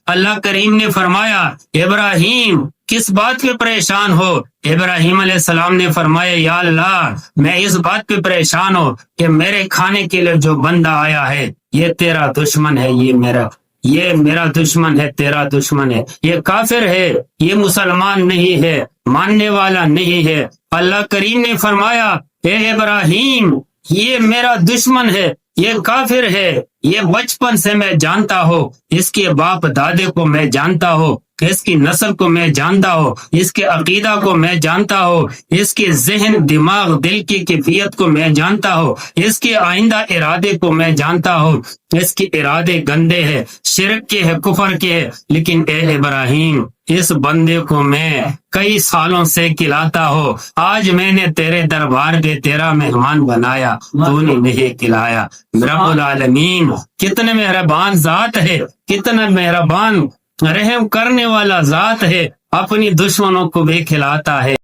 اللہ کریم نے فرمایا ابراہیم کس بات پہ پریشان ہو؟ ابراہیم علیہ السلام نے فرمایا یا اللہ میں اس بات پہ پریشان ہوں کہ میرے کھانے کے لیے جو بندہ آیا ہے یہ تیرا دشمن ہے، یہ میرا دشمن ہے، تیرا دشمن ہے، یہ کافر ہے، یہ مسلمان نہیں ہے، ماننے والا نہیں ہے۔ اللہ کریم نے فرمایا اے ابراہیم یہ میرا دشمن ہے، یہ کافر ہے، یہ بچپن سے میں جانتا ہوں، اس کے باپ دادے کو میں جانتا ہوں، اس کی نسل کو میں جانتا ہوں، اس کے عقیدہ کو میں جانتا ہوں، اس کے ذہن دماغ دل کی کیفیت کو میں جانتا ہوں، اس کے آئندہ ارادے کو میں جانتا ہوں، اس کے ارادے گندے ہیں، شرک کے ہیں، کفر کے ہیں، لیکن اے ابراہیم اس بندے کو میں کئی سالوں سے کھلاتا ہوں، آج میں نے تیرے دربار پہ تیرا مہمان بنایا، تو نے نہیں کھلایا۔ رب العالمین کتنے مہربان ذات ہے، کتنا مہربان رحم کرنے والا ذات ہے، اپنی دشمنوں کو بھی کھلاتا ہے۔